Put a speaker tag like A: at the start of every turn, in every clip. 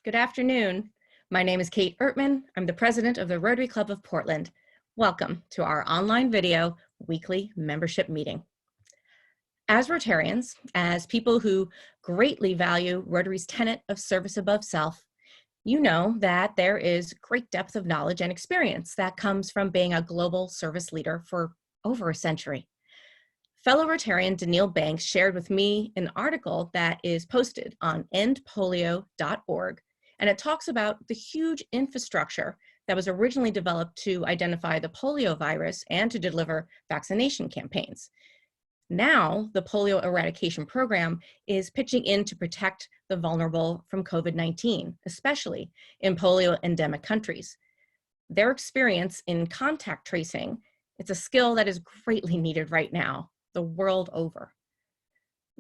A: Good afternoon. My name is Kate Ertman. I'm the president of the Rotary Club of Portland. Welcome to our online video weekly membership meeting. As Rotarians, as people who greatly value Rotary's tenet of service above self, you know that there is great depth of knowledge and experience that comes from being a global service leader for over a century. Fellow Rotarian Daniil Banks shared with me an article that is posted on endpolio.org, and it talks about the huge infrastructure that was originally developed to identify the polio virus and to deliver vaccination campaigns. Now, the polio eradication program is pitching in to protect the vulnerable from COVID-19, especially in polio endemic countries. Their experience in contact tracing, it's a skill that is greatly needed right now, the world over.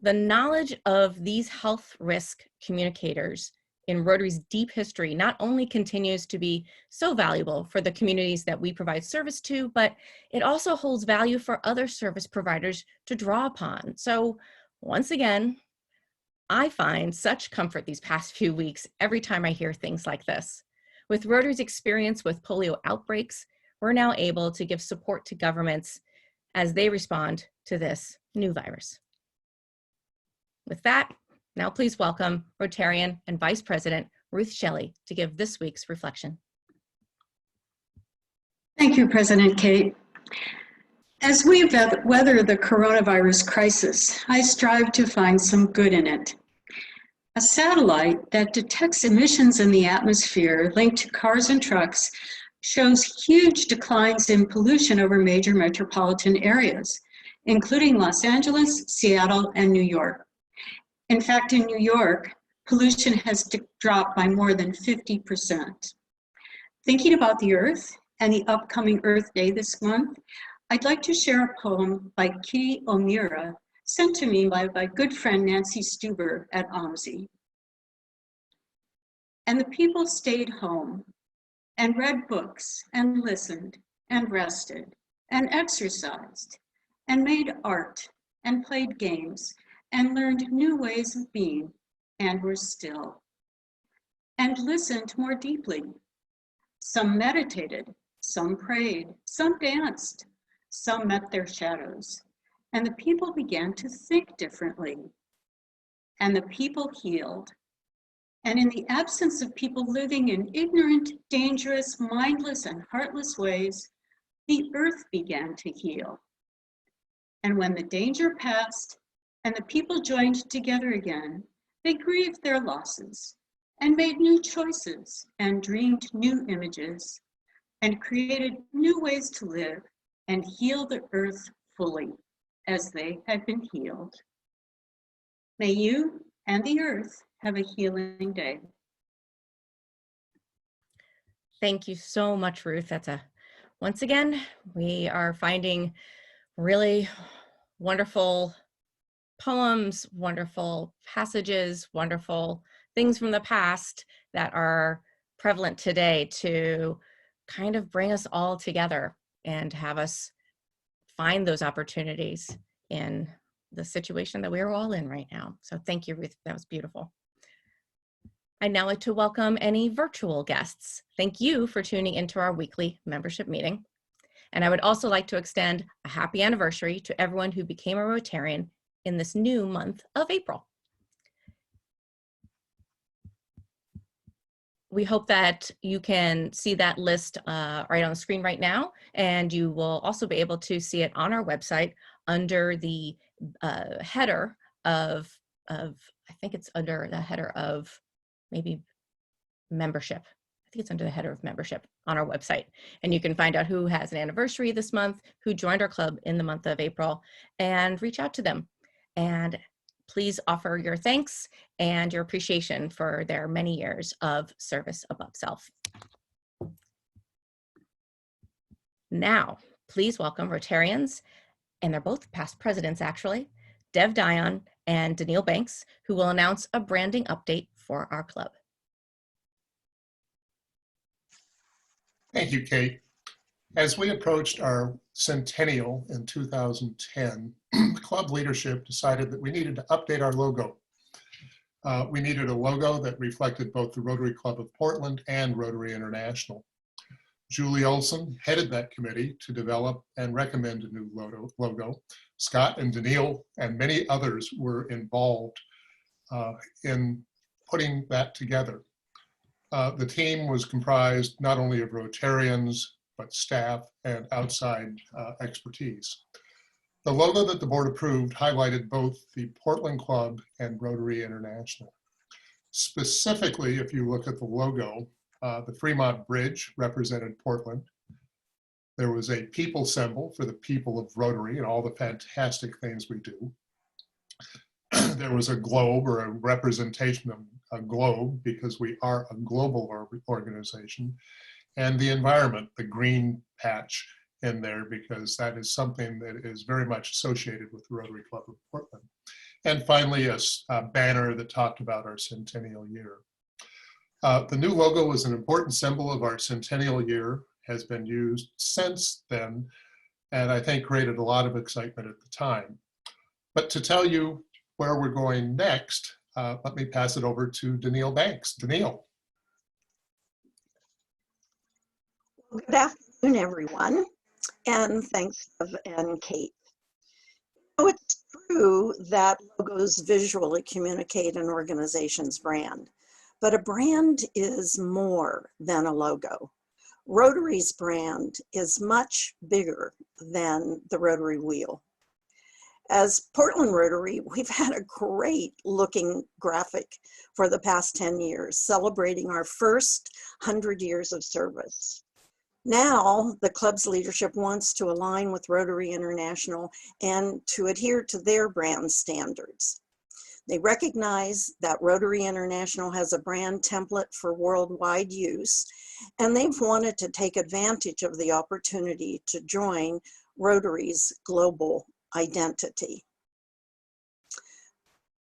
A: The knowledge of these health risk communicators in Rotary's deep history not only continues to be so valuable for the communities that we provide service to, but it also holds value for other service providers to draw upon. So once again, I find such comfort these past few weeks every time I hear things like this. With Rotary's experience with polio outbreaks, we're now able to give support to governments as they respond to this new virus. With that, now please welcome Rotarian and Vice President Ruth Shelley to give this week's reflection.
B: Thank you, President Kate. As we weather the coronavirus crisis, I strive to find some good in it. A satellite that detects emissions in the atmosphere linked to cars and trucks shows huge declines in pollution over major metropolitan areas, including Los Angeles, Seattle, and New York. In fact, in New York, pollution has dropped by more than 50%. Thinking about the Earth and the upcoming Earth Day this month, I'd like to share a poem by Kitty O'Meara, sent to me by my good friend Nancy Stuber at OMSI. And the people stayed home and read books and listened and rested and exercised and made art and played games and learned new ways of being and were still and listened more deeply. Some meditated, some prayed, some danced, some met their shadows, and the people began to think differently. And the people healed. And in the absence of people living in ignorant, dangerous, mindless, and heartless ways, the earth began to heal. And when the danger passed and the people joined together again, they grieved their losses and made new choices and dreamed new images and created new ways to live and heal the earth fully as they had been healed. May you and the earth have a healing day.
A: Thank you so much, Ruth. Once again, we are finding really wonderful poems, wonderful passages, wonderful things from the past that are prevalent today to kind of bring us all together and have us find those opportunities in the situation that we're all in right now. So thank you, Ruth. That was beautiful. I'd now like to welcome any virtual guests. Thank you for tuning into our weekly membership meeting. And I would also like to extend a happy anniversary to everyone who became a Rotarian in this new month of April. We hope that you can see that list right on the screen right now, and you will also be able to see it on our website under the header of I think it's under the header of maybe membership. I think it's under the header of membership on our website. And you can find out who has an anniversary this month, who joined our club in the month of April, and reach out to them. And please offer your thanks and your appreciation for their many years of service above self. Now, please welcome Rotarians, and they're both past presidents actually, Dev Dion and Daniil Banks, who will announce a branding update for our club.
C: Thank you, Kate. As we approached our centennial in 2010, club leadership decided that we needed to update our logo. we needed a logo that reflected both the Rotary Club of Portland and Rotary International. Julie Olson headed that committee to develop and recommend a new logo. Scott and Daniil and many others were involved in putting that together. The team was comprised not only of Rotarians, but staff and outside expertise. The logo that the board approved highlighted both the Portland Club and Rotary International. Specifically, if you look at the logo, the Fremont Bridge represented Portland. There was a people symbol for the people of Rotary and all the fantastic things we do. There was a globe, or a representation of a globe, because we are a global organization. And the environment, the green patch in there, because that is something that is very much associated with the Rotary Club of Portland. And finally, a banner that talked about our centennial year. The new logo is an important symbol of our centennial year, has been used since then, and I think created a lot of excitement at the time. But to tell you where we're going next, let me pass it over to Daniil Banks. Daniil.
D: Good afternoon, everyone, and thanks, Bev and Kate. It's true that logos visually communicate an organization's brand, but a brand is more than a logo. Rotary's brand is much bigger than the Rotary wheel. As Portland Rotary, we've had a great looking graphic for the past 10 years, celebrating our first 100 years of service. Now, the club's leadership wants to align with Rotary International and to adhere to their brand standards. They recognize that Rotary International has a brand template for worldwide use, and they've wanted to take advantage of the opportunity to join Rotary's global identity.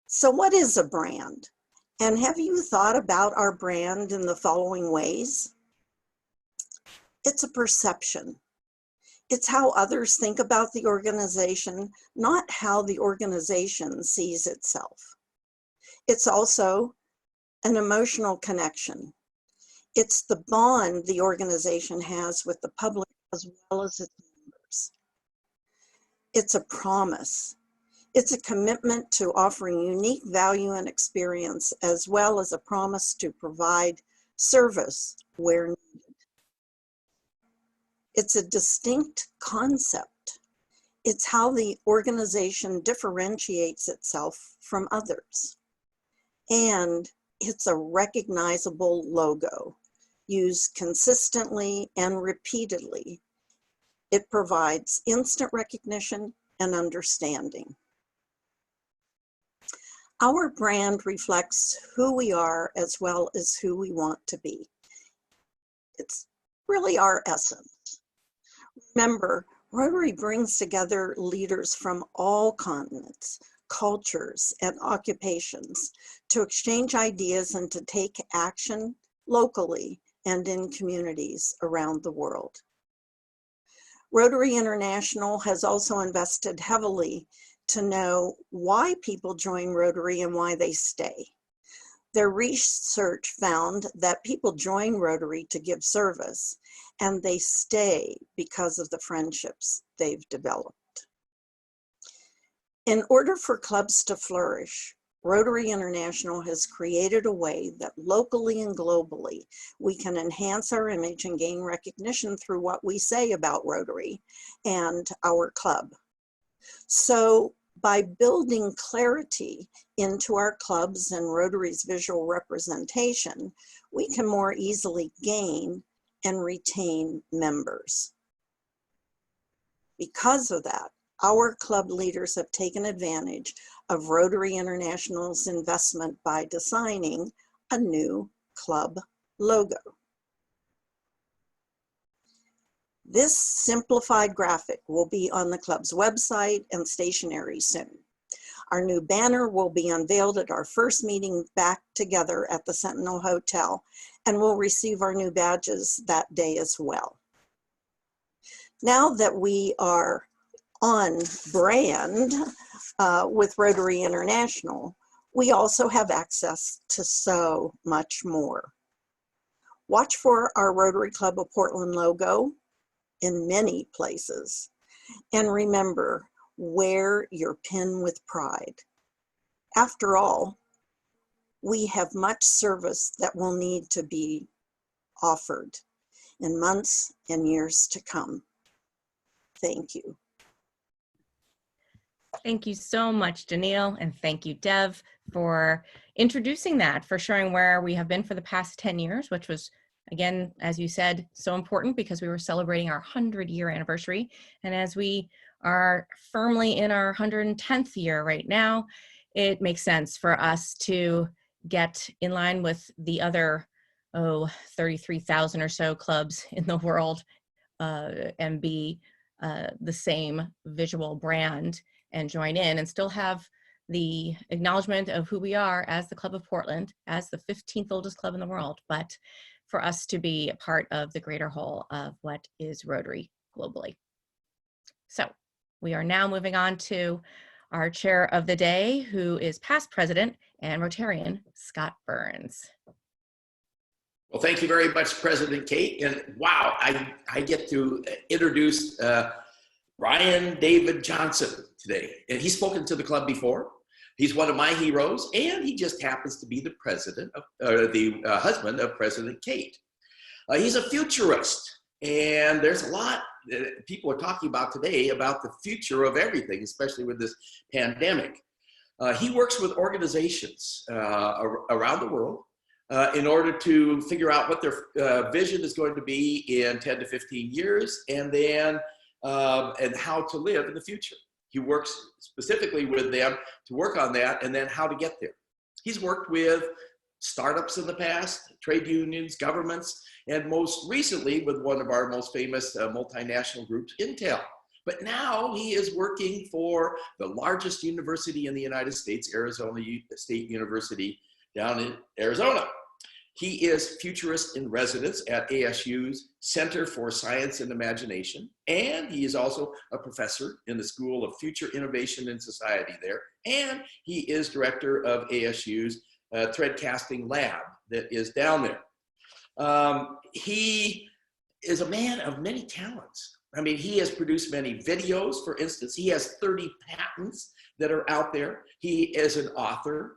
D: So what is a brand? And have you thought about our brand in the following ways? It's a perception. It's how others think about the organization, not how the organization sees itself. It's also an emotional connection. It's the bond the organization has with the public as well as its members. It's a promise. It's a commitment to offering unique value and experience, as well as a promise to provide service where needed. It's a distinct concept. It's how the organization differentiates itself from others. And it's a recognizable logo used consistently and repeatedly. It provides instant recognition and understanding. Our brand reflects who we are as well as who we want to be. It's really our essence. Remember, Rotary brings together leaders from all continents, cultures, and occupations to exchange ideas and to take action locally and in communities around the world. Rotary International has also invested heavily to know why people join Rotary and why they stay. Their research found that people join Rotary to give service, and they stay because of the friendships they've developed. In order for clubs to flourish, Rotary International has created a way that locally and globally we can enhance our image and gain recognition through what we say about Rotary and our club. So by building clarity into our clubs and Rotary's visual representation, we can more easily gain and retain members. Because of that, our club leaders have taken advantage of Rotary International's investment by designing a new club logo. This simplified graphic will be on the club's website and stationery soon. Our new banner will be unveiled at our first meeting back together at the Sentinel Hotel, and we'll receive our new badges that day as well. Now that we are on brand with Rotary International, We also have access to so much more. Watch for our Rotary Club of Portland logo in many places. And remember, wear your pin with pride. After all, we have much service that will need to be offered in months and years to come. Thank you.
A: Thank you so much, Janelle, and thank you, Dev, for introducing that, for showing where we have been for the past 10 years, which was, again, as you said, so important because we were celebrating our 100-year anniversary. And as we are firmly in our 110th year right now, it makes sense for us to get in line with the other, 33,000 or so clubs in the world and be the same visual brand and join in and still have the acknowledgement of who we are as the Club of Portland, as the 15th oldest club in the world, but for us to be a part of the greater whole of what is Rotary globally. So we are now moving on to our chair of the day, who is past president and Rotarian, Scott Burns.
E: Well, thank you very much, President Kate. And wow, I get to introduce Ryan David Johnson today. And he's spoken to the club before. He's one of my heroes, and he just happens to be the president of, the husband of President Kate. He's a futurist, and there's a lot that people are talking about today about the future of everything, especially with this pandemic. He works with organizations around the world in order to figure out what their vision is going to be in 10 to 15 years, and then and how to live in the future. He works specifically with them to work on that and then how to get there. He's worked with startups in the past, trade unions, governments, and most recently with one of our most famous multinational groups, Intel. But now he is working for the largest university in the United States, Arizona State University down in Arizona. He is futurist in residence at ASU's Center for Science and Imagination, and he is also a professor in the School of Future Innovation and Society there, and he is director of ASU's Threadcasting Lab that is down there. He is a man of many talents. I mean, he has produced many videos, for instance. He has 30 patents that are out there. He is an author.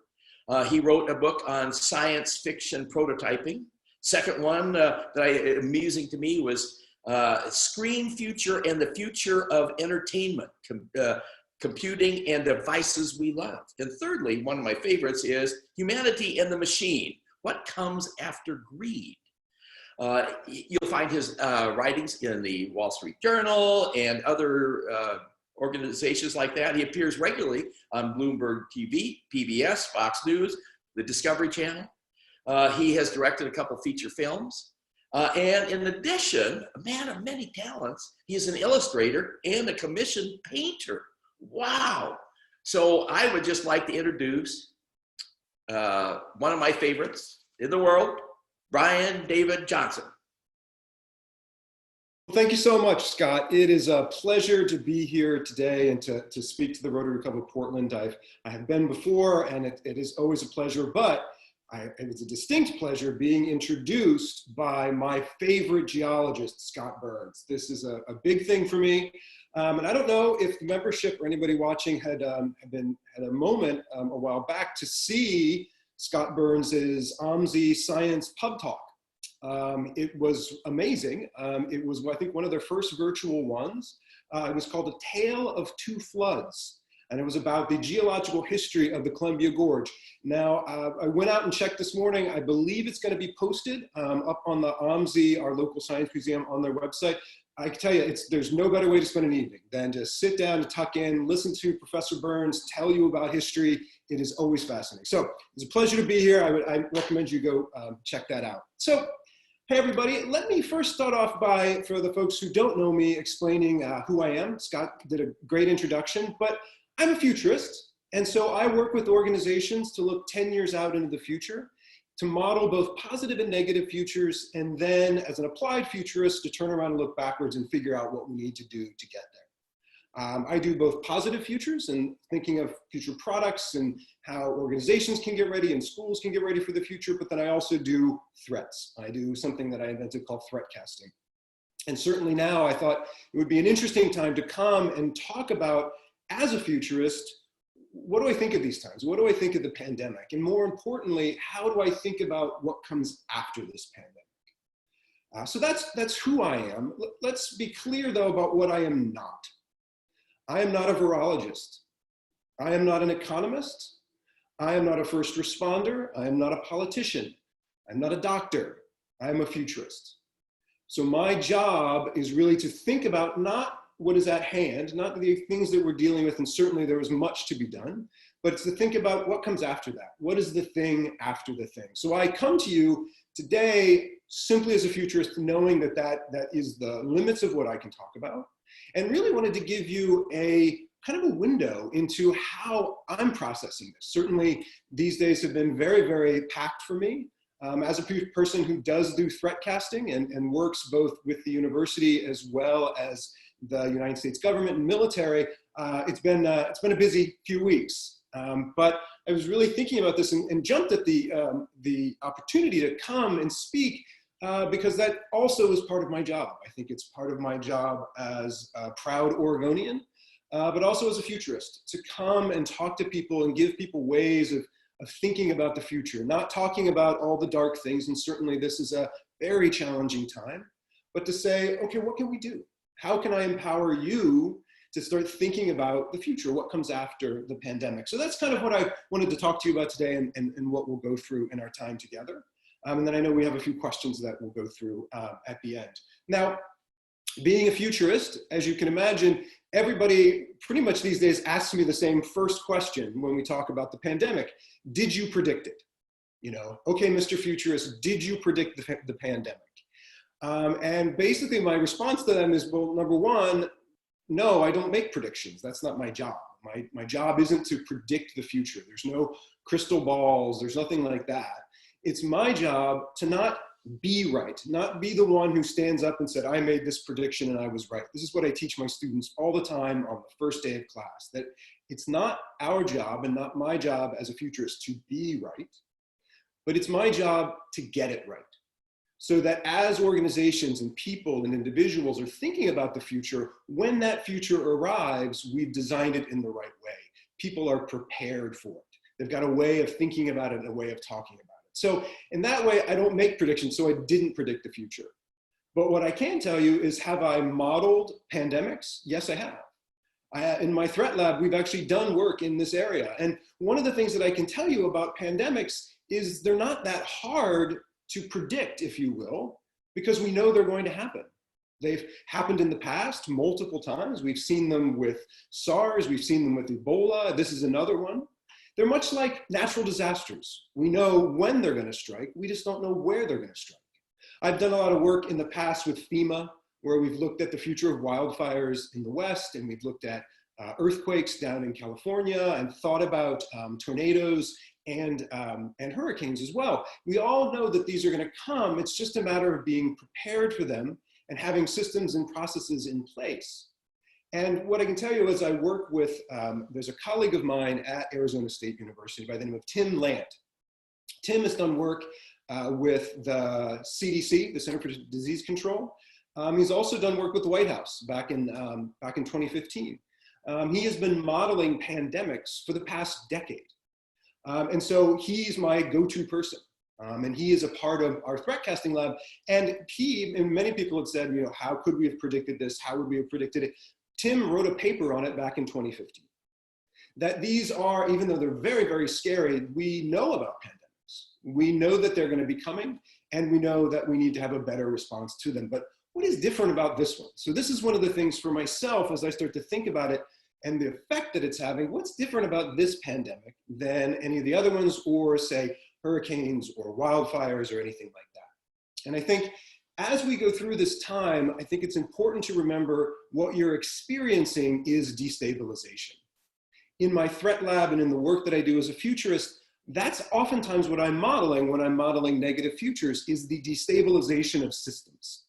E: He wrote a book on science fiction prototyping. Second one amusing to me was Screen Future and the Future of Entertainment, Computing and Devices We Love. And thirdly, one of my favorites is Humanity and the Machine, What Comes After Greed? You'll find his writings in the Wall Street Journal and other organizations like that. He appears regularly on Bloomberg TV, PBS, Fox News, the Discovery Channel. He has directed a couple feature films. And in addition, a man of many talents, he is an illustrator and a commissioned painter. Wow. So I would just like to introduce one of my favorites in the world, Ryan David Johnson.
F: Thank you so much, Scott. It is a pleasure to be here today and to speak to the Rotary Club of Portland. I have been before, and it is always a pleasure, but it was a distinct pleasure being introduced by my favorite geologist, Scott Burns. This is a big thing for me. And I don't know if the membership or anybody watching had a moment a while back to see Scott Burns's OMSI Science Pub Talk. It was amazing. It was, I think, one of their first virtual ones. It was called A Tale of Two Floods, and it was about the geological history of the Columbia Gorge. Now, I went out and checked this morning. I believe it's going to be posted up on the OMSI, our local science museum, on their website. I can tell you, there's no better way to spend an evening than to sit down and tuck in, listen to Professor Burns tell you about history. It is always fascinating. So it's a pleasure to be here. I recommend you go check that out. So, hey everybody, let me first start off by, for the folks who don't know me, explaining who I am. Scott did a great introduction, but I'm a futurist. And so I work with organizations to look 10 years out into the future, to model both positive and negative futures, and then as an applied futurist, to turn around and look backwards and figure out what we need to do to get I do both positive futures and thinking of future products and how organizations can get ready and schools can get ready for the future, but then I also do threats. I do something that I invented called threat casting. And certainly now I thought it would be an interesting time to come and talk about, as a futurist, what do I think of these times? What do I think of the pandemic? And more importantly, how do I think about what comes after this pandemic? So that's who I am. Let's be clear though about what I am not. I am not a virologist. I am not an economist. I am not a first responder. I am not a politician. I'm not a doctor. I am a futurist. So my job is really to think about not what is at hand, not the things that we're dealing with, and certainly there is much to be done, but it's to think about what comes after that. What is the thing after the thing? So I come to you today simply as a futurist, knowing that that is the limits of what I can talk about, and really wanted to give you a kind of a window into how I'm processing this. Certainly these days have been very, very packed for me. As a person who does do threat casting and works both with the university as well as the United States government and military, it's been a busy few weeks. But I was really thinking about this and jumped at the opportunity to come and speak because that also is part of my job. I think it's part of my job as a proud Oregonian, but also as a futurist, to come and talk to people and give people ways of thinking about the future, not talking about all the dark things, and certainly this is a very challenging time, but to say, okay, what can we do? How can I empower you to start thinking about the future, what comes after the pandemic? So that's kind of what I wanted to talk to you about today and what we'll go through in our time together. And then I know we have a few questions that we'll go through at the end. Now, being a futurist, as you can imagine, everybody pretty much these days asks me the same first question when we talk about the pandemic. Did you predict it? You know, okay, Mr. Futurist, did you predict the pandemic? And basically my response to them is, well, number one, no, I don't make predictions. That's not my job. My job isn't to predict the future. There's no crystal balls. There's nothing like that. It's my job to not be right, not be the one who stands up and said, I made this prediction and I was right. This is what I teach my students all the time on the first day of class, that it's not our job and not my job as a futurist to be right, but it's my job to get it right. So that as organizations and people and individuals are thinking about the future, when that future arrives, we've designed it in the right way. People are prepared for it. They've got a way of thinking about it and a way of talking about it. So in that way, I don't make predictions, so I didn't predict the future. But what I can tell you is, have I modeled pandemics? Yes, I have. In my threat lab, we've actually done work in this area. And one of the things that I can tell you about pandemics is they're not that hard to predict, if you will, because we know they're going to happen. They've happened in the past multiple times. We've seen them with SARS, we've seen them with Ebola, this is another one. They're much like natural disasters. We know when they're going to strike, we just don't know where they're going to strike. I've done a lot of work in the past with FEMA, where we've looked at the future of wildfires in the West, and we've looked at earthquakes down in California, and thought about tornadoes and hurricanes as well. We all know that these are going to come. It's just a matter of being prepared for them and having systems and processes in place. And what I can tell you is I work with, there's a colleague of mine at Arizona State University by the name of Tim Lant. Tim has done work with the CDC, the Center for Disease Control. He's also done work with the White House back in 2015. He has been modeling pandemics for the past decade. And so he's my go-to person. And he is a part of our threat casting lab. And many people have said, you know, how could we have predicted this? How would we have predicted it? Tim wrote a paper on it back in 2015. That these are, even though they're very, very scary, we know about pandemics. We know that they're going to be coming, and we know that we need to have a better response to them. But what is different about this one? So this is one of the things for myself as I start to think about it and the effect that it's having. What's different about this pandemic than any of the other ones, or say hurricanes or wildfires or anything like that? And I think as we go through this time, I think it's important to remember what you're experiencing is destabilization. In my threat lab and in the work that I do as a futurist, that's oftentimes what I'm modeling when I'm modeling negative futures, is the destabilization of systems.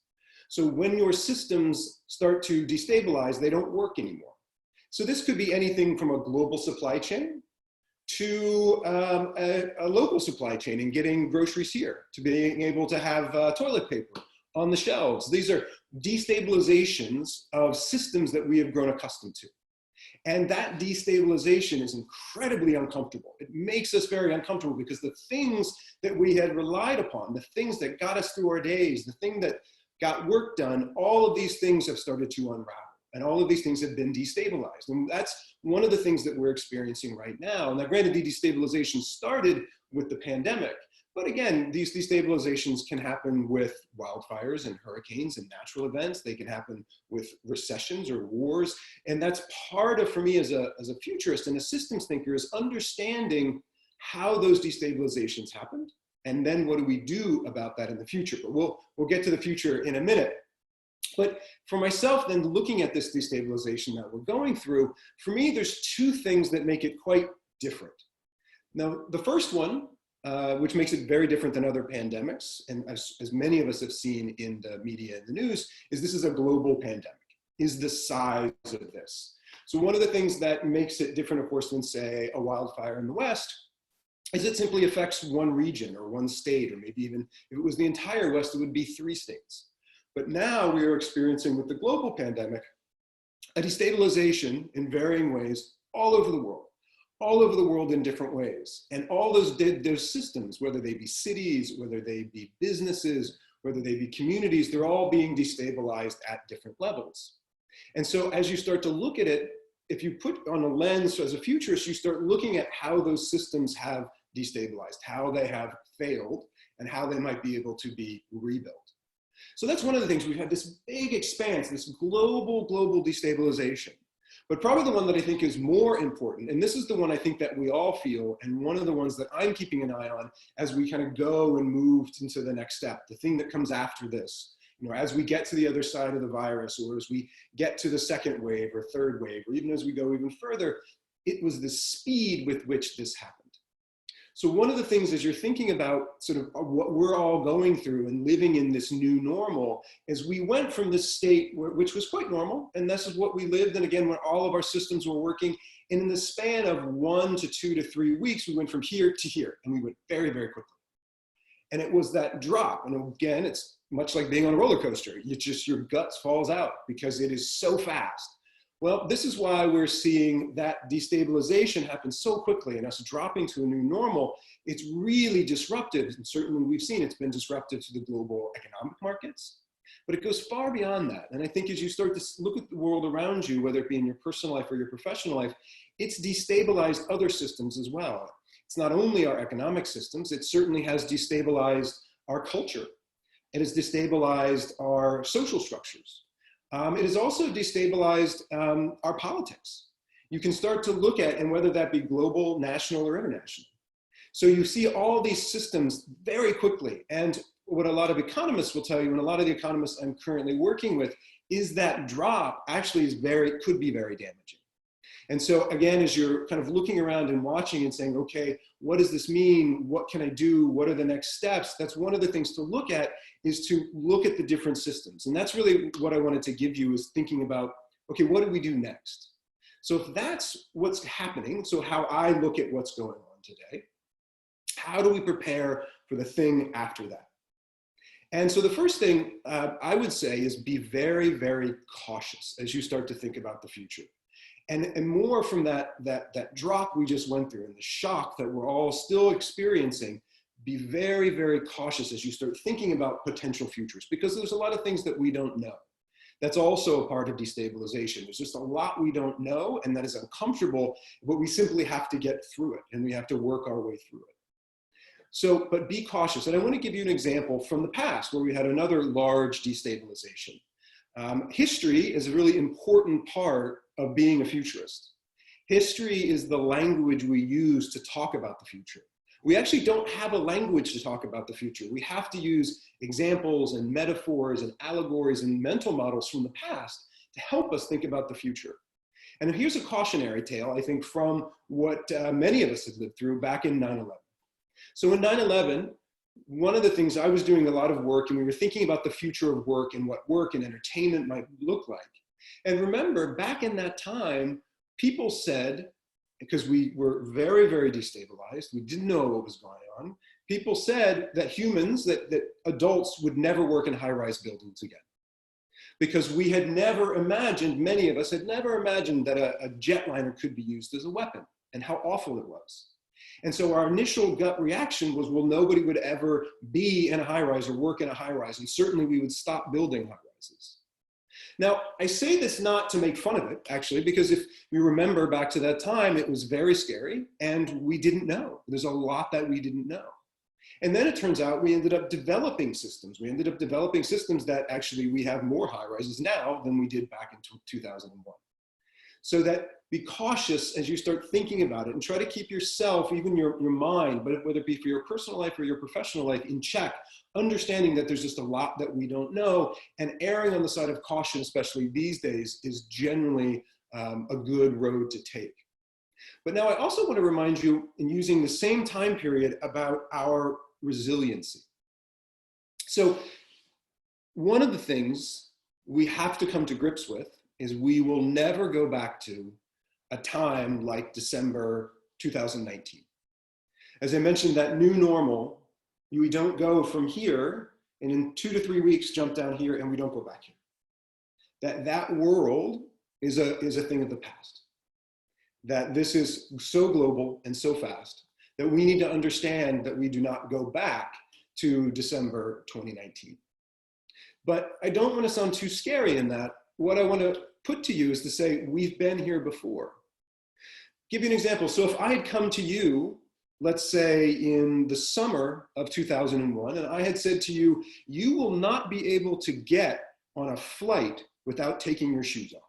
F: So when your systems start to destabilize, they don't work anymore. So this could be anything from a global supply chain to a local supply chain and getting groceries here, to being able to have toilet paper on the shelves. These are destabilizations of systems that we have grown accustomed to. And that destabilization is incredibly uncomfortable. It makes us very uncomfortable because the things that we had relied upon, the things that got us through our days, the thing that got work done, all of these things have started to unravel. And all of these things have been destabilized. And that's one of the things that we're experiencing right now. Now, granted, the destabilization started with the pandemic. But again, these destabilizations can happen with wildfires and hurricanes and natural events. They can happen with recessions or wars. And that's part of, for me as a futurist and a systems thinker, is understanding how those destabilizations happened. And then what do we do about that in the future? But we'll get to the future in a minute. But for myself, then, looking at this destabilization that we're going through, for me, there's two things that make it quite different. Now, the first one, which makes it very different than other pandemics, and as many of us have seen in the media and the news, is this is a global pandemic, is the size of this. So one of the things that makes it different, of course, than, say, a wildfire in the West, is it simply affects one region or one state, or maybe even if it was the entire West, it would be 3 states. But now we are experiencing with the global pandemic a destabilization in varying ways all over the world in different ways. And all those systems, whether they be cities, whether they be businesses, whether they be communities, they're all being destabilized at different levels. And so as you start to look at it, if you put on a lens as a futurist, you start looking at how those systems have destabilized, how they have failed, and how they might be able to be rebuilt. So that's one of the things. We've had this big expanse, this global destabilization. But probably the one that I think is more important, and this is the one I think that we all feel, and one of the ones that I'm keeping an eye on as we kind of go and move into the next step, the thing that comes after this. You know, as we get to the other side of the virus, or as we get to the second wave or third wave, or even as we go even further, it was the speed with which this happened. So one of the things as you're thinking about sort of what we're all going through and living in this new normal is we went from this state which was quite normal, and this is what we lived in, again, when all of our systems were working. And in the span of 1 to 2 to 3 weeks, we went from here to here, and we went very, very quickly. And it was that drop. And again, it's much like being on a roller coaster. Your guts falls out because it is so fast. Well, this is why we're seeing that destabilization happen so quickly and us dropping to a new normal. It's really disruptive. And certainly we've seen it's been disruptive to the global economic markets, but it goes far beyond that. And I think as you start to look at the world around you, whether it be in your personal life or your professional life, it's destabilized other systems as well. It's not only our economic systems, it certainly has destabilized our culture. It has destabilized our social structures. It has also destabilized our politics. You can start to look at, and whether that be global, national, or international. So you see all these systems very quickly. And what a lot of economists will tell you, and a lot of the economists I'm currently working with, is that drop actually could be very damaging. And so again, as you're kind of looking around and watching and saying, okay, what does this mean? What can I do? What are the next steps? That's one of the things to look at, is to look at the different systems. And that's really what I wanted to give you, is thinking about, okay, what do we do next? So if that's what's happening, so how I look at what's going on today, how do we prepare for the thing after that? And so the first thing I would say is be very, very cautious as you start to think about the future. And more from that drop we just went through and the shock that we're all still experiencing, be very, very cautious as you start thinking about potential futures, because there's a lot of things that we don't know. That's also a part of destabilization. There's just a lot we don't know, and that is uncomfortable, but we simply have to get through it, and we have to work our way through it. So, but be cautious. And I want to give you an example from the past where we had another large destabilization. History is a really important part of being a futurist. History is the language we use to talk about the future. We actually don't have a language to talk about the future. We have to use examples and metaphors and allegories and mental models from the past to help us think about the future. And here's a cautionary tale, I think, from what many of us have lived through back in 9/11. So in 9/11, one of the things, I was doing a lot of work, and we were thinking about the future of work and what work and entertainment might look like. And remember, back in that time, people said, because we were very, very destabilized, we didn't know what was going on, people said that humans, that adults would never work in high-rise buildings again. Because we had never imagined, many of us had never imagined that a jetliner could be used as a weapon and how awful it was. And so our initial gut reaction was, well, nobody would ever be in a high-rise or work in a high-rise, and certainly we would stop building high-rises. Now, I say this not to make fun of it, actually, because if you remember back to that time, it was very scary and we didn't know. There's a lot that we didn't know. And then it turns out we ended up developing systems. We ended up developing systems that actually we have more high rises now than we did back in 2001. So that be cautious as you start thinking about it and try to keep yourself, even your mind, but whether it be for your personal life or your professional life, in check, understanding that there's just a lot that we don't know, and erring on the side of caution, especially these days, is generally a good road to take. But now I also want to remind you, in using the same time period, about our resiliency. So one of the things we have to come to grips with is we will never go back to a time like December 2019. As I mentioned, that new normal, we don't go from here and in 2 to 3 weeks jump down here and we don't go back here. That world is a thing of the past. That this is so global and so fast that we need to understand that we do not go back to December 2019. But I don't want to sound too scary in that. What I want to put to you is to say, we've been here before. Give you an example. So if I had come to you, let's say in the summer of 2001, and I had said to you, you will not be able to get on a flight without taking your shoes off.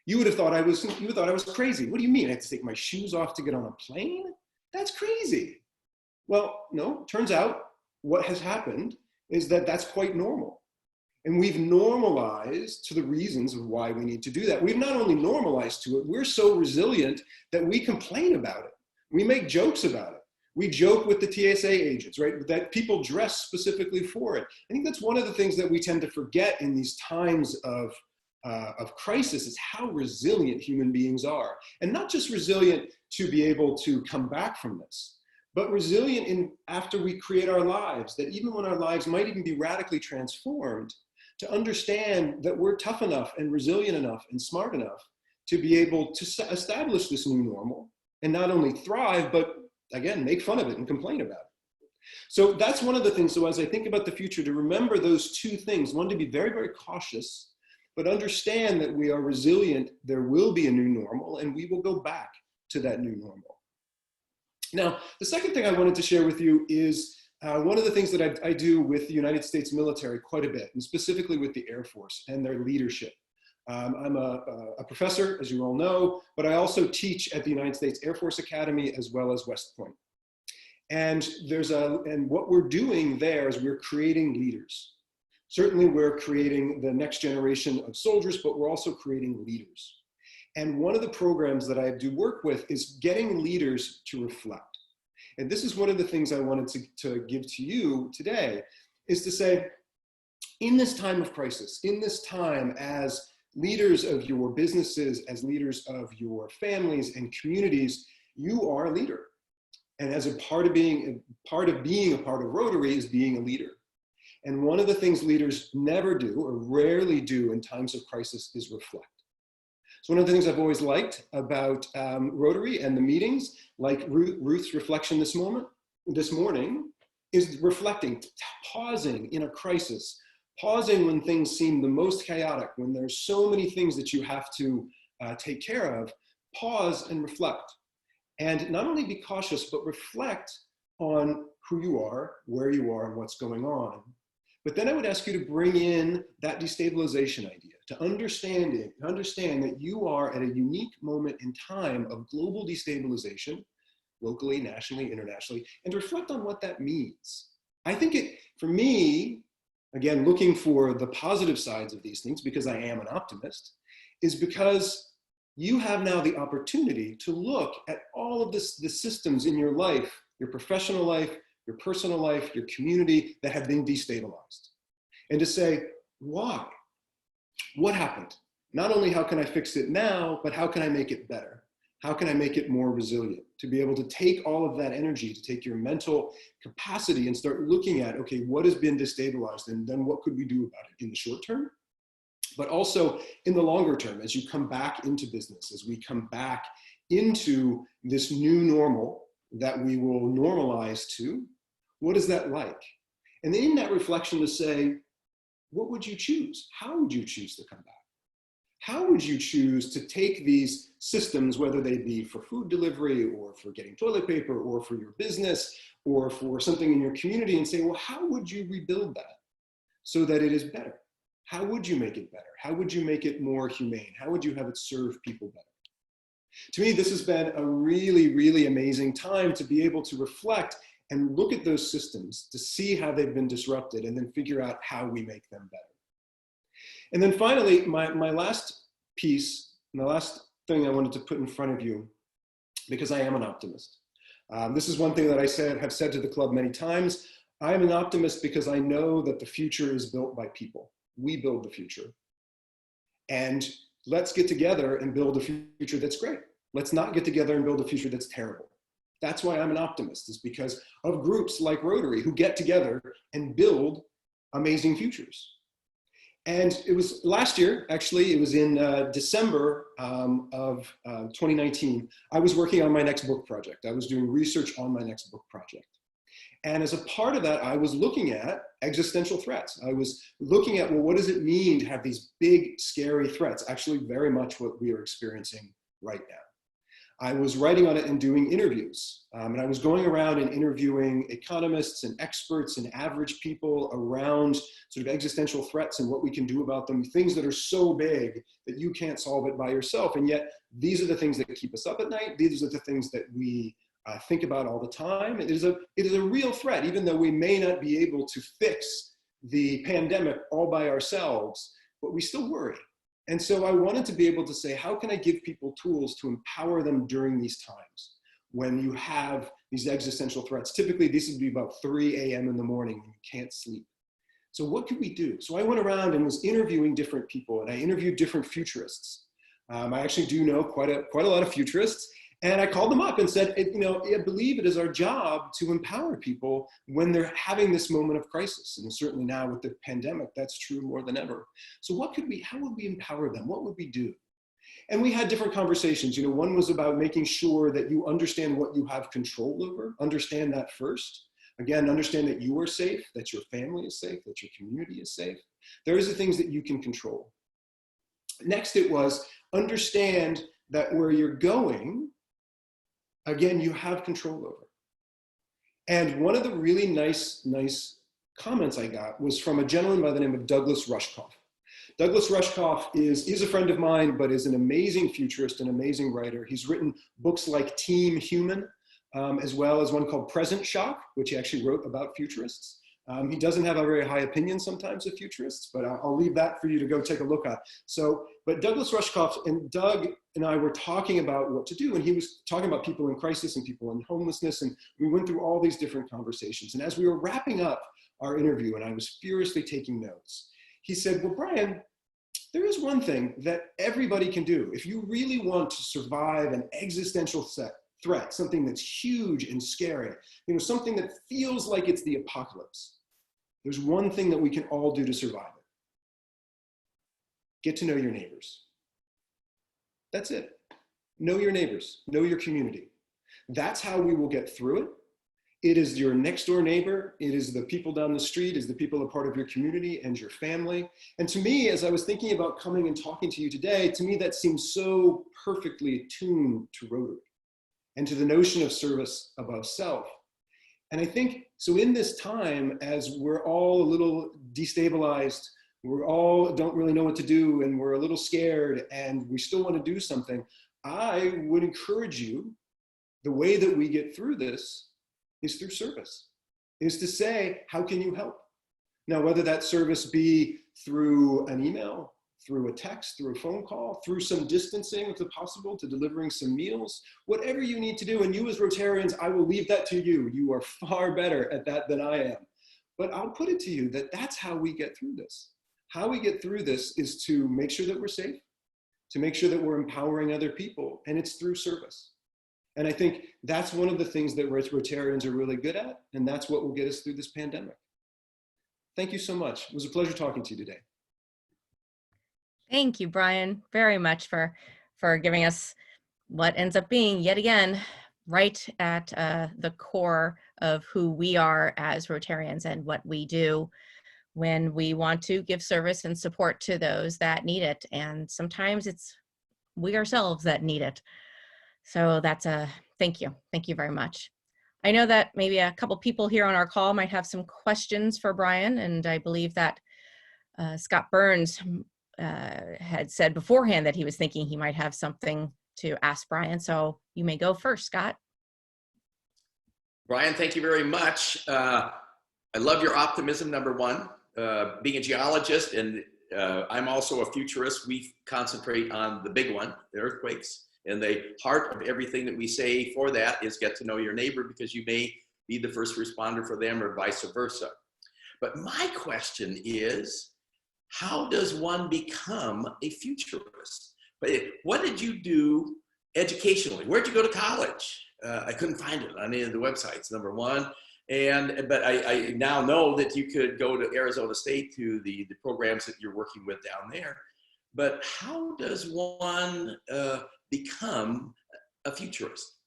F: You would have thought I was crazy. What do you mean? I have to take my shoes off to get on a plane? That's crazy. Well, no, turns out what has happened is that that's quite normal. And we've normalized to the reasons of why we need to do that. We've not only normalized to it, we're so resilient that we complain about it. We make jokes about it. We joke with the TSA agents, right? That people dress specifically for it. I think that's one of the things that we tend to forget in these times of crisis, is how resilient human beings are. And not just resilient to be able to come back from this, but resilient in after we create our lives, that even when our lives might even be radically transformed, to understand that we're tough enough and resilient enough and smart enough to be able to establish this new normal and not only thrive, but again, make fun of it and complain about it. So that's one of the things. So as I think about the future, to remember those two things: one, to be very, very cautious, but understand that we are resilient. There will be a new normal and we will go back to that new normal. Now, the second thing I wanted to share with you is one of the things that I do with the United States military quite a bit, and specifically with the Air Force and their leadership. I'm a professor, as you all know, but I also teach at the United States Air Force Academy as well as West Point. And what we're doing there is we're creating leaders. Certainly we're creating the next generation of soldiers, but we're also creating leaders. And one of the programs that I do work with is getting leaders to reflect. And this is one of the things I wanted to give to you today, is to say, in this time of crisis, in this time as leaders of your businesses, as leaders of your families and communities, you are a leader. And as a part of being a part of Rotary is being a leader. And one of the things leaders never do or rarely do in times of crisis is reflect. So one of the things I've always liked about Rotary and the meetings, like Ruth's reflection this morning, is reflecting, pausing in a crisis, pausing when things seem the most chaotic, when there's so many things that you have to take care of. Pause and reflect. And not only be cautious, but reflect on who you are, where you are, and what's going on. But then I would ask you to bring in that destabilization idea, to understand that you are at a unique moment in time of global destabilization, locally, nationally, internationally, and to reflect on what that means. I think for me, again, looking for the positive sides of these things, because I am an optimist, is because you have now the opportunity to look at all of the systems in your life, your professional life, your personal life, your community, that have been destabilized. And to say, why? What happened? Not only how can I fix it now, but how can I make it better? How can I make it more resilient? To be able to take all of that energy, to take your mental capacity and start looking at, okay, what has been destabilized, and then what could we do about it in the short term? But also in the longer term, as you come back into business, as we come back into this new normal that we will normalize to, what is that like? And in that reflection to say, what would you choose? How would you choose to come back? How would you choose to take these systems, whether they be for food delivery or for getting toilet paper or for your business or for something in your community, and say, well, how would you rebuild that so that it is better? How would you make it better? How would you make it more humane? How would you have it serve people better? To me, this has been a really, really amazing time to be able to reflect and look at those systems to see how they've been disrupted and then figure out how we make them better. And then finally, my last piece, and the last thing I wanted to put in front of you, because I am an optimist. This is one thing that have said to the club many times. I am an optimist because I know that the future is built by people. We build the future. And let's get together and build a future that's great. Let's not get together and build a future that's terrible. That's why I'm an optimist, is because of groups like Rotary who get together and build amazing futures. And it was last year, actually, it was in December of 2019, I was working on my next book project. I was doing research on my next book project. And as a part of that, I was looking at existential threats. I was looking at, well, what does it mean to have these big, scary threats? Actually, very much what we are experiencing right now. I was writing on it and doing interviews. And I was going around and interviewing economists and experts and average people around sort of existential threats and what we can do about them, things that are so big that you can't solve it by yourself. And yet, these are the things that keep us up at night. These are the things that we think about all the time. It is a real threat, even though we may not be able to fix the pandemic all by ourselves, but we still worry. And so I wanted to be able to say, how can I give people tools to empower them during these times when you have these existential threats? Typically, this would be about 3 a.m. in the morning when you can't sleep. So what could we do? So I went around and was interviewing different people, and I interviewed different futurists. I actually do know quite a lot of futurists. And I called them up and said, I believe it is our job to empower people when they're having this moment of crisis. And certainly now with the pandemic, that's true more than ever. So how would we empower them? What would we do? And we had different conversations. One was about making sure that you understand what you have control over, understand that first. Again, understand that you are safe, that your family is safe, that your community is safe. There's the things that you can control. Next, it was understand that where you're going, again, you have control over. And one of the really nice comments I got was from a gentleman by the name of Douglas Rushkoff. Douglas Rushkoff is a friend of mine, but is an amazing futurist, an amazing writer. He's written books like Team Human, as well as one called Present Shock, which he actually wrote about futurists. He doesn't have a very high opinion sometimes of futurists, but I'll leave that for you to go take a look at. But Douglas Rushkoff and Doug and I were talking about what to do, and he was talking about people in crisis and people in homelessness, and we went through all these different conversations. And as we were wrapping up our interview, and I was furiously taking notes, he said, well, Brian, there is one thing that everybody can do. If you really want to survive an existential threat, something that's huge and scary, something that feels like it's the apocalypse, there's one thing that we can all do to survive it. Get to know your neighbors. That's it. Know your neighbors, know your community. That's how we will get through it. It is your next door neighbor. It is the people down the street, is the people a part of your community and your family. And to me, as I was thinking about coming and talking to you today, to me that seems so perfectly attuned to Rotary and to the notion of service above self. And I think, so in this time, as we're all a little destabilized, we all don't really know what to do, and we're a little scared, and we still want to do something, I would encourage you, the way that we get through this is through service, is to say, how can you help? Now, whether that service be through an email, through a text, through a phone call, through some distancing if possible, to delivering some meals, whatever you need to do. And you as Rotarians, I will leave that to you. You are far better at that than I am. But I'll put it to you that that's how we get through this. How we get through this is to make sure that we're safe, to make sure that we're empowering other people, and it's through service. And I think that's one of the things that Rotarians are really good at, and that's what will get us through this pandemic. Thank you so much. It was a pleasure talking to you today.
A: Thank you, Brian, very much for giving us what ends up being, yet again, right at the core of who we are as Rotarians and what we do when we want to give service and support to those that need it. And sometimes it's we ourselves that need it. So that's a thank you. Thank you very much. I know that maybe a couple people here on our call might have some questions for Brian, and I believe that Scott Burns had said beforehand that he was thinking he might have something to ask Brian. So you may go first, Scott.
E: Brian, thank you very much. I love your optimism, number one. Being a geologist, and I'm also a futurist, we concentrate on the big one, the earthquakes. And the heart of everything that we say for that is get to know your neighbor, because you may be the first responder for them or vice versa. But my question is, how does one become a futurist? What did you do educationally? Where'd you go to college? I couldn't find it on any of the websites, number one. But I now know that you could go to Arizona State to the programs that you're working with down there. But how does one become a futurist?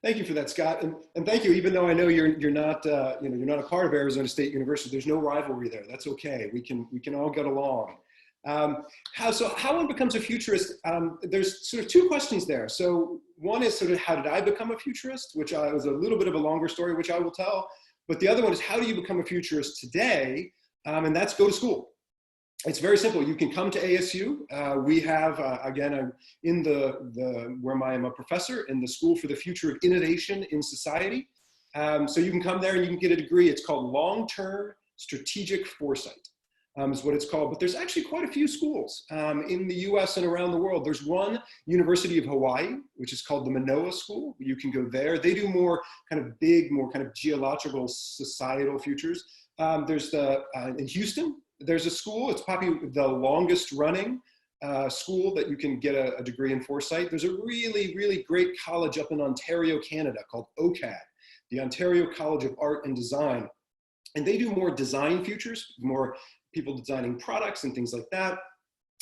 F: Thank you for that, Scott, and thank you. Even though I know you're not you're not a part of Arizona State University, there's no rivalry there. That's okay. We can all get along. How one becomes a futurist? There's sort of two questions there. So one is sort of how did I become a futurist, which was a little bit of a longer story, which I will tell. But the other one is how do you become a futurist today? And that's go to school. It's very simple. You can come to ASU. We have, again, I'm in where I am a professor in the School for the Future of Innovation in Society. So you can come there and you can get a degree. It's called Long-Term Strategic Foresight, is what it's called. But there's actually quite a few schools in the US and around the world. There's one, University of Hawaii, which is called the Manoa School. You can go there. They do more kind of big, more kind of geological, societal futures. There's in Houston, there's a school, it's probably the longest running school that you can get a degree in foresight. There's a really, really great college up in Ontario, Canada called OCAD, the Ontario College of Art and Design. And they do more design futures, more people designing products and things like that.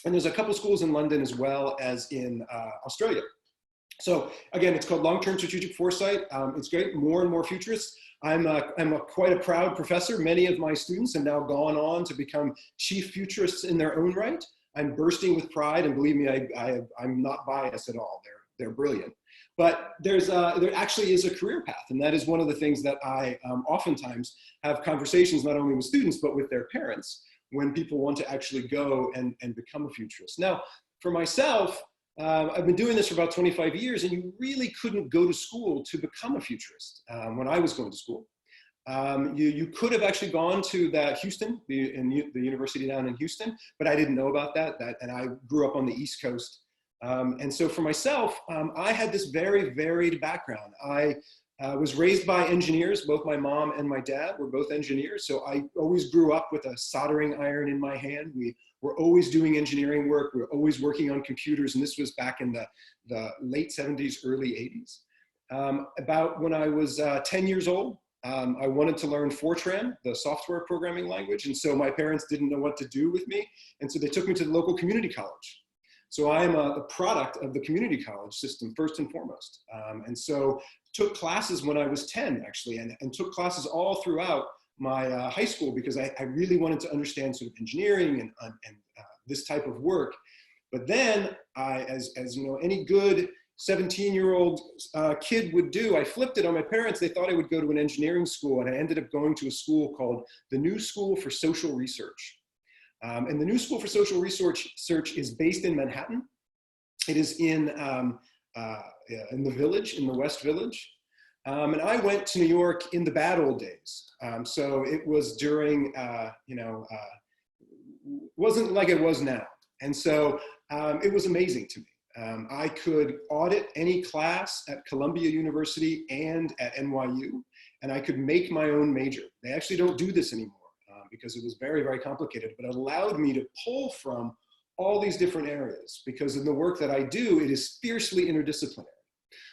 F: And there's a couple schools in London as well as in Australia. So again, it's called Long-Term Strategic Foresight. It's great, more and more futurists. I'm quite a proud professor. Many of my students have now gone on to become chief futurists in their own right. I'm bursting with pride, and believe me, I'm not biased at all. They're brilliant. But there actually is a career path, and that is one of the things that I oftentimes have conversations not only with students, but with their parents when people want to actually go and become a futurist. Now, for myself, I've been doing this for about 25 years, and you really couldn't go to school to become a futurist when I was going to school. You could have actually gone to Houston, the university down in Houston, but I didn't know about that, and I grew up on the East Coast. And so for myself, I had this very varied background. I was raised by engineers. Both my mom and my dad were both engineers, so I always grew up with a soldering iron in my hand. We're always doing engineering work. We're always working on computers. And this was back in the late 70s, early 80s. About when I was 10 years old, I wanted to learn Fortran, the software programming language. And so my parents didn't know what to do with me. And so they took me to the local community college. So I am the product of the community college system, first and foremost. And so took classes when I was 10, actually, and took classes all throughout my high school, because I really wanted to understand sort of engineering and this type of work. But then as you know, any good 17-year-old kid would do, I flipped it on my parents. They thought I would go to an engineering school, and I ended up going to a school called the New School for Social Research. And the New School for Social Research is based in Manhattan. It is in the Village, in the West Village. And I went to New York in the bad old days. So it was during, wasn't like it was now. And so it was amazing to me. I could audit any class at Columbia University and at NYU, and I could make my own major. They actually don't do this anymore because it was very, very complicated, but it allowed me to pull from all these different areas, because in the work that I do, it is fiercely interdisciplinary.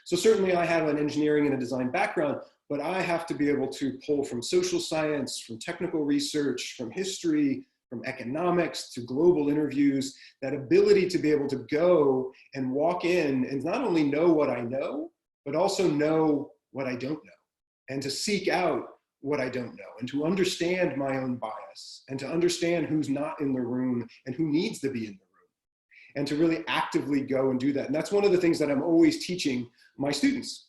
F: So certainly I have an engineering and a design background, but I have to be able to pull from social science, from technical research, from history, from economics to global interviews, that ability to be able to go and walk in and not only know what I know, but also know what I don't know, and to seek out what I don't know, and to understand my own bias, and to understand who's not in the room and who needs to be in the room, and to really actively go and do that. And that's one of the things that I'm always teaching my students,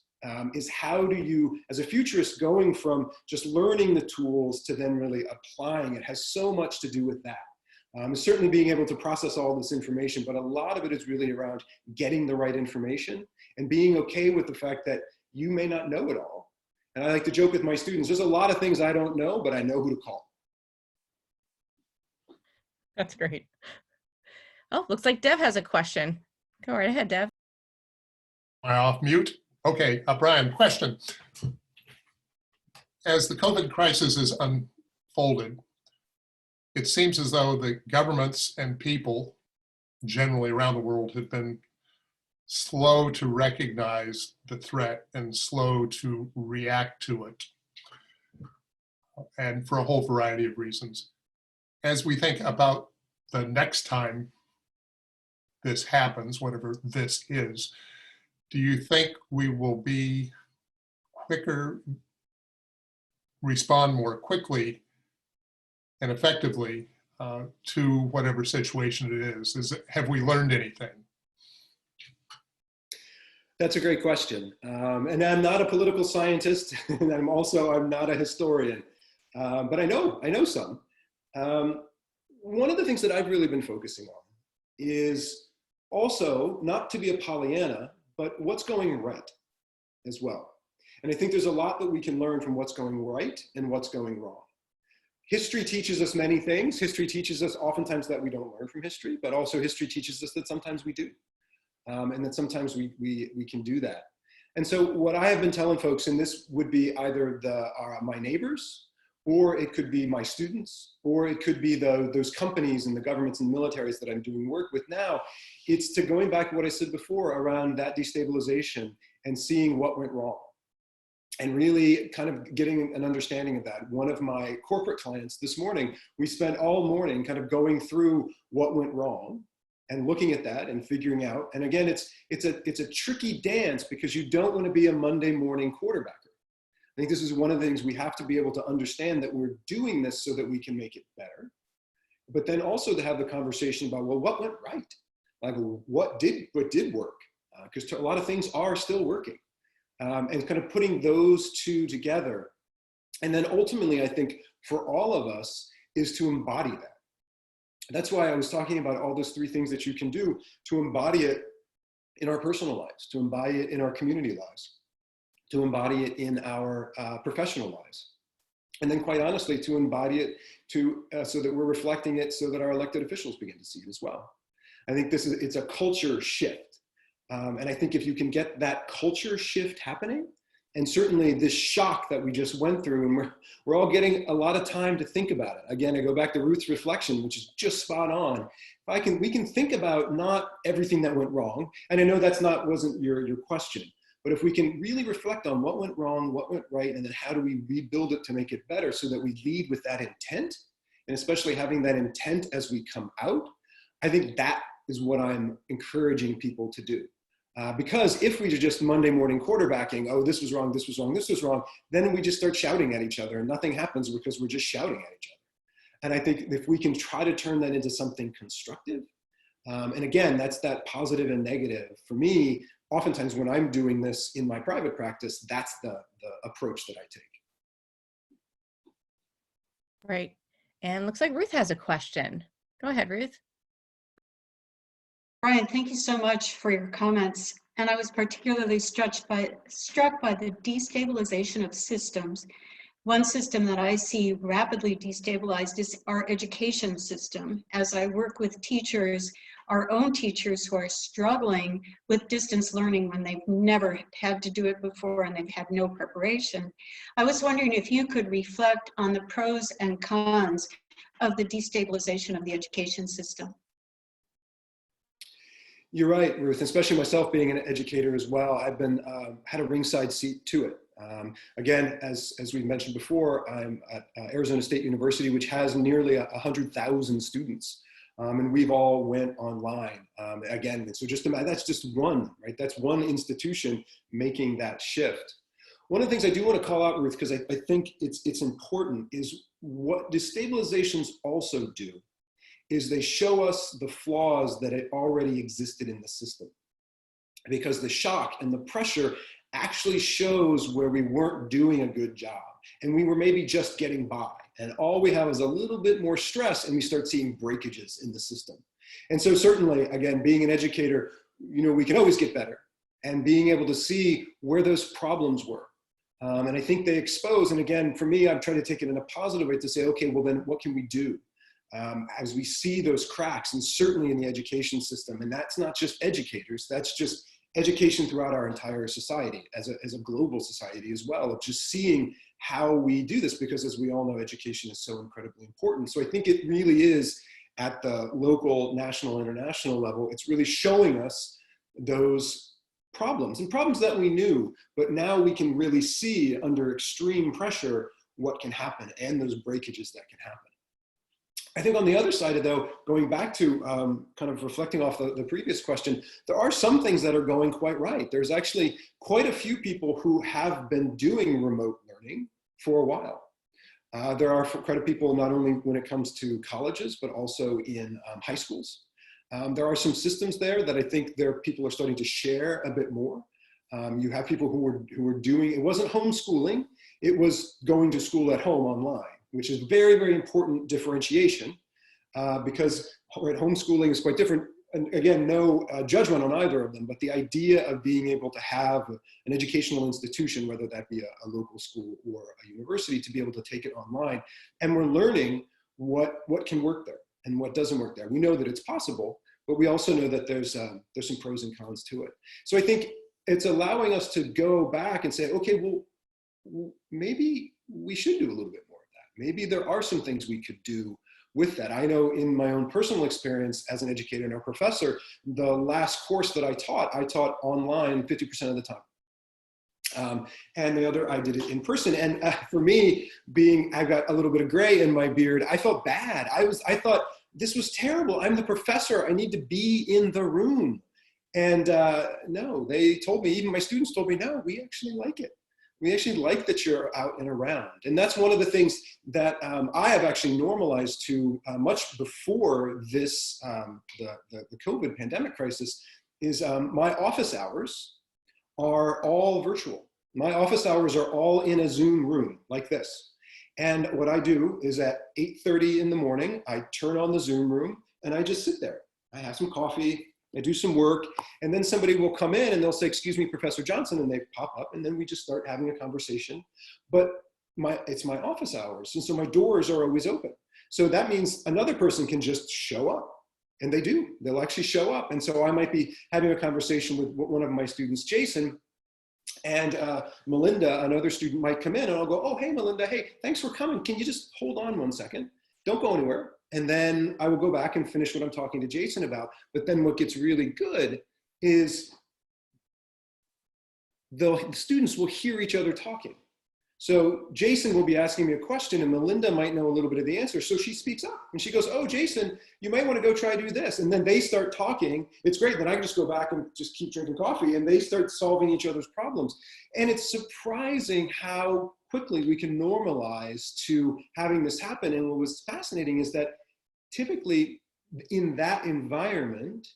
F: is how do you, as a futurist, going from just learning the tools to then really applying it has so much to do with that. Certainly being able to process all this information, but a lot of it is really around getting the right information and being okay with the fact that you may not know it all. And I like to joke with my students, there's a lot of things I don't know, but I know who to call.
A: That's great. Oh, looks like Deb has a question. Go right ahead, Deb.
C: Am I off mute? Okay, Brian, question. As the COVID crisis is unfolded, it seems as though the governments and people generally around the world have been slow to recognize the threat and slow to react to it, and for a whole variety of reasons. As we think about the next time this happens, whatever this is, do you think we will be quicker, respond more quickly and effectively to whatever situation it is? Have we learned anything?
F: That's a great question. And I'm not a political scientist, and I'm not a historian, but I know some. One of the things that I've really been focusing on is also not to be a Pollyanna, but what's going right as well. And I think there's a lot that we can learn from what's going right and what's going wrong. History teaches us many things. History teaches us oftentimes that we don't learn from history, but also history teaches us that sometimes we do. And that sometimes we can do that. And so what I have been telling folks, and this would be either my neighbors, or it could be my students, or it could be those companies and the governments and militaries that I'm doing work with now, it's to going back to what I said before around that destabilization and seeing what went wrong. And really kind of getting an understanding of that. One of my corporate clients this morning, we spent all morning kind of going through what went wrong and looking at that and figuring out. And again, it's a tricky dance because you don't want to be a Monday morning quarterbacker. I think this is one of the things we have to be able to understand, that we're doing this so that we can make it better. But then also to have the conversation about, well, what went right? Like what did work? Because a lot of things are still working. And kind of putting those two together. And then ultimately, I think for all of us is to embody that. That's why I was talking about all those three things that you can do to embody it in our personal lives, to embody it in our community lives, to embody it in our professional lives. And then quite honestly, to embody it so that we're reflecting it so that our elected officials begin to see it as well. I think it's a culture shift. And I think if you can get that culture shift happening, and certainly this shock that we just went through, and we're all getting a lot of time to think about it. Again, I go back to Ruth's reflection, which is just spot on. We can think about not everything that went wrong, and I know wasn't your question, but if we can really reflect on what went wrong, what went right, and then how do we rebuild it to make it better so that we lead with that intent, and especially having that intent as we come out, I think that is what I'm encouraging people to do. Because if we are just Monday morning quarterbacking, oh, this was wrong, this was wrong, this was wrong, then we just start shouting at each other and nothing happens because we're just shouting at each other. And I think if we can try to turn that into something constructive, and again, that's that positive and negative. For me, oftentimes when I'm doing this in my private practice, that's the approach that I take.
A: Right. And looks like Ruth has a question. Go ahead, Ruth.
B: Brian, thank you so much for your comments. And I was particularly struck by the destabilization of systems. One system that I see rapidly destabilized is our education system. As I work with teachers, our own teachers who are struggling with distance learning when they've never had to do it before and they've had no preparation, I was wondering if you could reflect on the pros and cons of the destabilization of the education system.
F: You're right, Ruth, especially myself being an educator as well. I've been had a ringside seat to it. Again, as we mentioned before, I'm at Arizona State University, which has nearly 100,000 students. And we've all went online again. And so just imagine, that's just one, right? That's one institution making that shift. One of the things I do want to call out, Ruth, because I think it's important, is what destabilizations also do is they show us the flaws that had already existed in the system. Because the shock and the pressure actually shows where we weren't doing a good job and we were maybe just getting by. And all we have is a little bit more stress and we start seeing breakages in the system. And so certainly, again, being an educator, you know, we can always get better, and being able to see where those problems were. And I think they expose, and again, for me, I'm trying to take it in a positive way to say, okay, well then what can we do? As we see those cracks, and certainly in the education system, and that's not just educators, that's just education throughout our entire society, as a global society as well, of just seeing how we do this, because as we all know, education is so incredibly important. So I think it really is at the local, national, international level, it's really showing us those problems, and problems that we knew, but now we can really see under extreme pressure what can happen and those breakages that can happen. I think on the other side of though, going back to kind of reflecting off the previous question, there are some things that are going quite right. There's actually quite a few people who have been doing remote learning for a while. There are quite a people not only when it comes to colleges, but also in high schools. There are some systems there that I think people are starting to share a bit more. You have people who were doing, it wasn't homeschooling, it was going to school at home online, which is very, very important differentiation because homeschooling is quite different. And again, no judgment on either of them, but the idea of being able to have an educational institution, whether that be a local school or a university, to be able to take it online. And we're learning what can work there and what doesn't work there. We know that it's possible, but we also know that there's some pros and cons to it. So I think it's allowing us to go back and say, okay, well, maybe we should do a little bit more of that. Maybe there are some things we could do with that. I know in my own personal experience as an educator and a professor, the last course that I taught online 50% of the time. And the other, I did it in person. And for me, I've got a little bit of gray in my beard, I felt bad. I thought this was terrible. I'm the professor. I need to be in the room. And no, they told me, even my students told me, no, we actually like it. We actually like that you're out and around. And that's one of the things that I have actually normalized to much before this, the COVID pandemic crisis, is my office hours are all virtual. My office hours are all in a Zoom room like this. And what I do is at 8:30 in the morning, I turn on the Zoom room and I just sit there. I have some coffee, I do some work, and then somebody will come in and they'll say, excuse me, Professor Johnson, and they pop up, and then we just start having a conversation. But it's my office hours, and so my doors are always open. So that means another person can just show up, and they do. They'll actually show up. And so I might be having a conversation with one of my students, Jason, and Melinda, another student, might come in, and I'll go, oh, hey, Melinda, hey, thanks for coming. Can you just hold on one second? Don't go anywhere. And then I will go back and finish what I'm talking to Jason about. But then what gets really good is the students will hear each other talking. So Jason will be asking me a question and Melinda might know a little bit of the answer. So she speaks up and she goes, oh, Jason, you might want to go try to do this. And then they start talking. It's great. Then I can just go back and just keep drinking coffee and they start solving each other's problems. And it's surprising how quickly we can normalize to having this happen. And what was fascinating is that typically in that environment,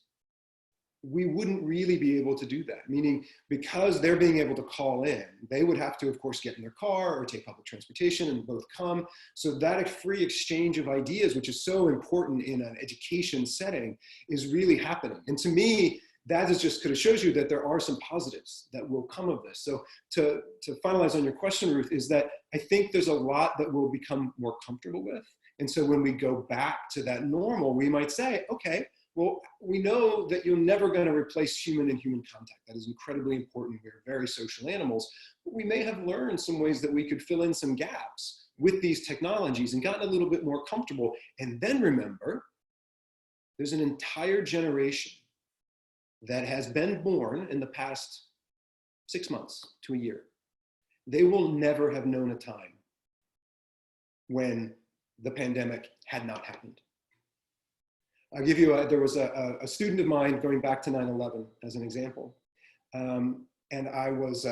F: we wouldn't really be able to do that. Meaning because they're being able to call in, they would have to, of course, get in their car or take public transportation and both come. So that free exchange of ideas, which is so important in an education setting, is really happening. And to me, that is just, because it shows you that there are some positives that will come of this. So to finalize on your question, Ruth, is that I think there's a lot that we'll become more comfortable with. And so when we go back to that normal, we might say, okay, well, we know that you're never going to replace human and human contact. That is incredibly important. We're very social animals. But we may have learned some ways that we could fill in some gaps with these technologies and gotten a little bit more comfortable. And then remember, there's an entire generation that has been born in the past 6 months to a year, they will never have known a time when the pandemic had not happened. I'll give you, there was a student of mine going back to 9/11 as an example. And I was,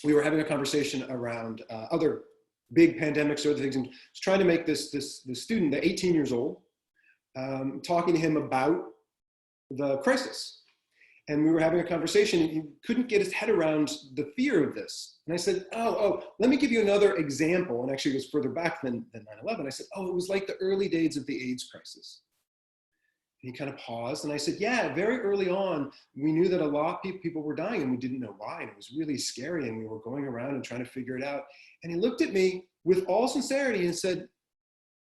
F: we were having a conversation around other big pandemics or other things, and was trying to make this student, the 18 years old, talking to him about the crisis. And we were having a conversation, and he couldn't get his head around the fear of this. And I said, oh, let me give you another example. And actually it was further back than 9/11. I said, oh, it was like the early days of the AIDS crisis. And he kind of paused, and I said, yeah, very early on, we knew that a lot of people were dying, and we didn't know why, and it was really scary, and we were going around and trying to figure it out. And he looked at me with all sincerity and said,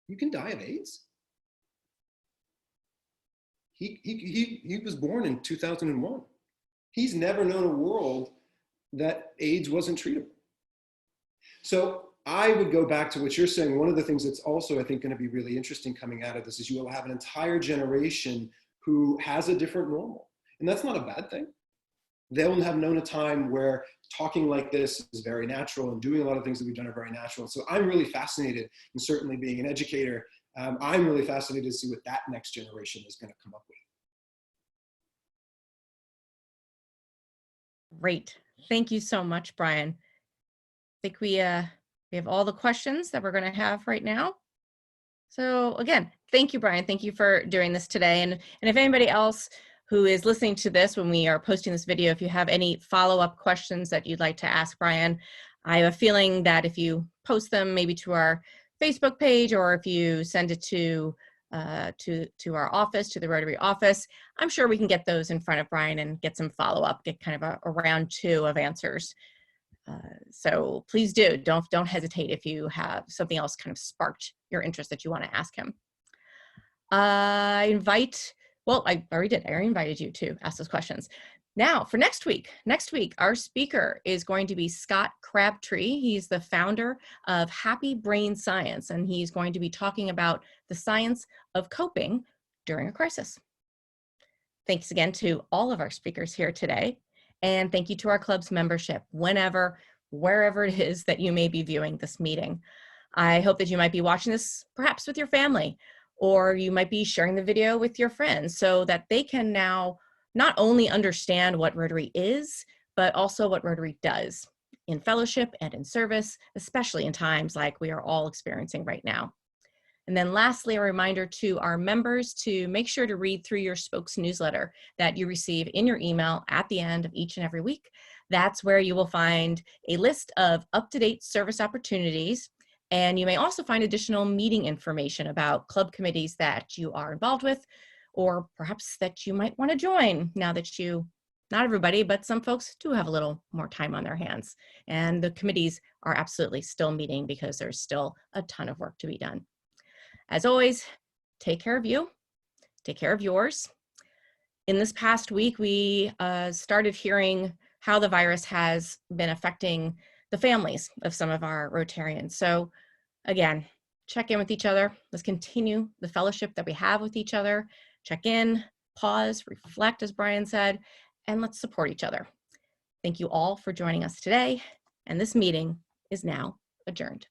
F: you can die of AIDS? He was born in 2001. He's never known a world that AIDS wasn't treatable. So I would go back to what you're saying. One of the things that's also, I think, going to be really interesting coming out of this is you will have an entire generation who has a different normal. And that's not a bad thing. They'll have known a time where talking like this is very natural, and doing a lot of things that we've done are very natural. So I'm really fascinated, and certainly being an educator, I'm really fascinated to see what that next generation is going to come up with.
A: Great. Thank you so much, Brian. I think we have all the questions that we're going to have right now. So again, thank you, Brian. Thank you for doing this today. And if anybody else who is listening to this when we are posting this video, if you have any follow-up questions that you'd like to ask Brian, I have a feeling that if you post them maybe to our Facebook page, or if you send it to our office, to the Rotary office, I'm sure we can get those in front of Brian and get some follow-up, get kind of a round two of answers. So please don't hesitate if you have something else kind of sparked your interest that you want to ask him. I already did. I already invited you to ask those questions. Now for next week, our speaker is going to be Scott Crabtree. He's the founder of Happy Brain Science, and he's going to be talking about the science of coping during a crisis. Thanks again to all of our speakers here today. And thank you to our club's membership, whenever, wherever it is that you may be viewing this meeting. I hope that you might be watching this perhaps with your family, or you might be sharing the video with your friends so that they can now not only understand what Rotary is, but also what Rotary does in fellowship and in service, especially in times like we are all experiencing right now. And then lastly, a reminder to our members to make sure to read through your Spokes newsletter that you receive in your email at the end of each and every week. That's where you will find a list of up-to-date service opportunities, and you may also find additional meeting information about club committees that you are involved with, or perhaps that you might want to join now that not everybody, but some folks do have a little more time on their hands. And the committees are absolutely still meeting because there's still a ton of work to be done. As always, take care of you, take care of yours. In this past week, we started hearing how the virus has been affecting the families of some of our Rotarians. So again, check in with each other. Let's continue the fellowship that we have with each other. Check in, pause, reflect, as Brian said, and let's support each other. Thank you all for joining us today, and this meeting is now adjourned.